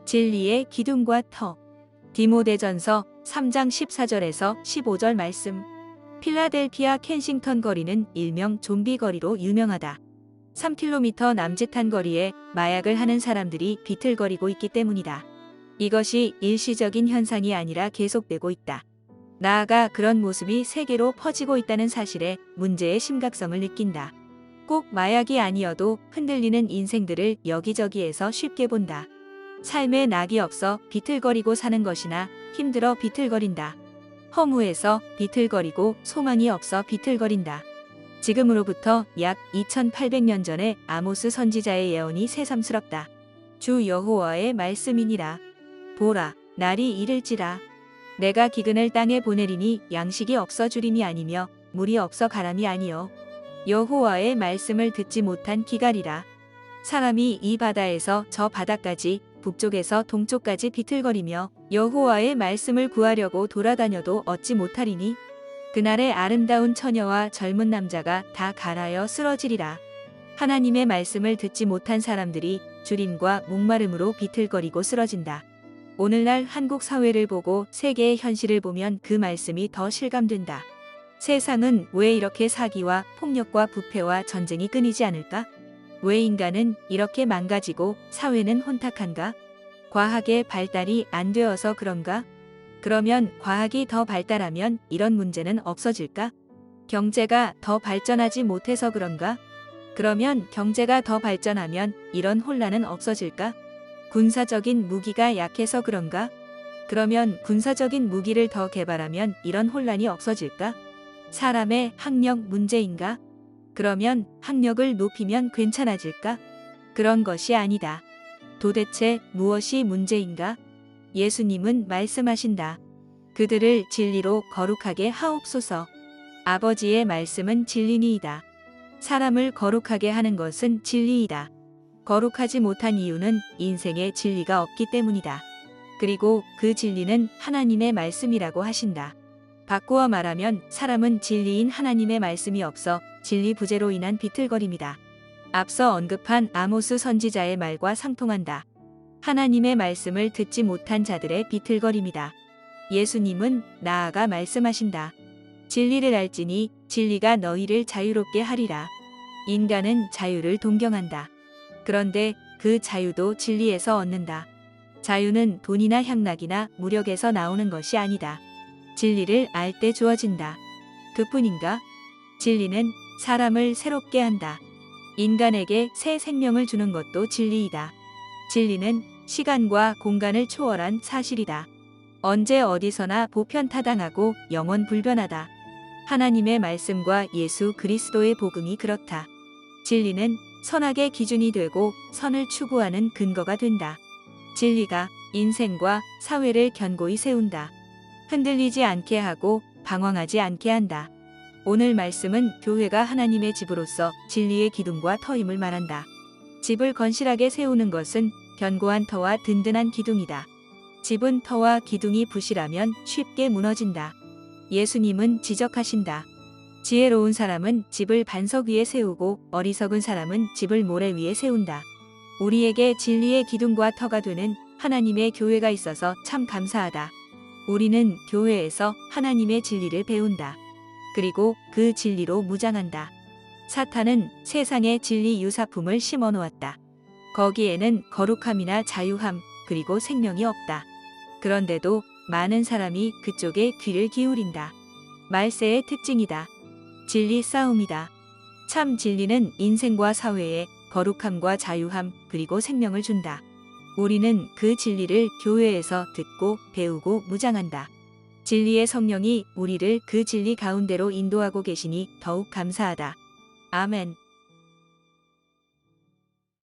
진리의 기둥과 터. 디모데전서 3장 14절에서 15절 말씀. 필라델피아 켄싱턴 거리는 일명 좀비 거리로 유명하다. 3km 남짓한 거리에 마약을 하는 사람들이 비틀거리고 있기 때문이다. 이것이 일시적인 현상이 아니라 계속되고 있다. 나아가 그런 모습이 세계로 퍼지고 있다는 사실에 문제의 심각성을 느낀다. 꼭 마약이 아니어도 흔들리는 인생들을 여기저기에서 쉽게 본다. 삶에 낙이 없어 비틀거리고 사는 것이나 힘들어 비틀거린다. 허무해서 비틀거리고 소망이 없어 비틀거린다. 지금으로부터 약 2800년 전에 아모스 선지자의 예언이 새삼스럽다. 주 여호와의 말씀이니라. 보라, 날이 이를지라. 내가 기근을 땅에 보내리니 양식이 없어 주림이 아니며 물이 없어 가람이 아니요 여호와의 말씀을 듣지 못한 기갈이라. 사람이 이 바다에서 저 바다까지 북쪽에서 동쪽까지 비틀거리며 여호와의 말씀을 구하려고 돌아다녀도 얻지 못하리니 그날에 아름다운 처녀와 젊은 남자가 다 갈하여 쓰러지리라. 하나님의 말씀을 듣지 못한 사람들이 주림과 목마름으로 비틀거리고 쓰러진다. 오늘날 한국 사회를 보고 세계의 현실을 보면 그 말씀이 더 실감된다. 세상은 왜 이렇게 사기와 폭력과 부패와 전쟁이 끊이지 않을까? 왜 인간은 이렇게 망가지고 사회는 혼탁한가? 과학의 발달이 안 되어서 그런가? 그러면 과학이 더 발달하면 이런 문제는 없어질까? 경제가 더 발전하지 못해서 그런가? 그러면 경제가 더 발전하면 이런 혼란은 없어질까? 군사적인 무기가 약해서 그런가? 그러면 군사적인 무기를 더 개발하면 이런 혼란이 없어질까? 사람의 학력 문제인가? 그러면 학력을 높이면 괜찮아질까? 그런 것이 아니다. 도대체 무엇이 문제인가? 예수님은 말씀하신다. 그들을 진리로 거룩하게 하옵소서. 아버지의 말씀은 진리니이다. 사람을 거룩하게 하는 것은 진리이다. 거룩하지 못한 이유는 인생에 진리가 없기 때문이다. 그리고 그 진리는 하나님의 말씀이라고 하신다. 바꾸어 말하면 사람은 진리인 하나님의 말씀이 없어 진리 부재로 인한 비틀거림이다. 앞서 언급한 아모스 선지자의 말과 상통한다. 하나님의 말씀을 듣지 못한 자들의 비틀거림이다. 예수님은 나아가 말씀하신다. 진리를 알지니 진리가 너희를 자유롭게 하리라. 인간은 자유를 동경한다. 그런데 그 자유도 진리에서 얻는다. 자유는 돈이나 향락이나 무력에서 나오는 것이 아니다. 진리를 알 때 주어진다. 그뿐인가? 진리는 사람을 새롭게 한다. 인간에게 새 생명을 주는 것도 진리이다. 진리는 시간과 공간을 초월한 사실이다. 언제 어디서나 보편타당하고 영원 불변하다. 하나님의 말씀과 예수 그리스도의 복음이 그렇다. 진리는 선악의 기준이 되고 선을 추구하는 근거가 된다. 진리가 인생과 사회를 견고히 세운다. 흔들리지 않게 하고 방황하지 않게 한다. 오늘 말씀은 교회가 하나님의 집으로서 진리의 기둥과 터임을 말한다. 집을 건실하게 세우는 것은 견고한 터와 든든한 기둥이다. 집은 터와 기둥이 부실하면 쉽게 무너진다. 예수님은 지적하신다. 지혜로운 사람은 집을 반석 위에 세우고 어리석은 사람은 집을 모래 위에 세운다. 우리에게 진리의 기둥과 터가 되는 하나님의 교회가 있어서 참 감사하다. 우리는 교회에서 하나님의 진리를 배운다. 그리고 그 진리로 무장한다. 사탄은 세상의 진리 유사품을 심어 놓았다. 거기에는 거룩함이나 자유함 그리고 생명이 없다. 그런데도 많은 사람이 그쪽에 귀를 기울인다. 말세의 특징이다. 진리 싸움이다. 참 진리는 인생과 사회에 거룩함과 자유함 그리고 생명을 준다. 우리는 그 진리를 교회에서 듣고 배우고 무장한다. 진리의 성령이 우리를 그 진리 가운데로 인도하고 계시니 더욱 감사하다. 아멘.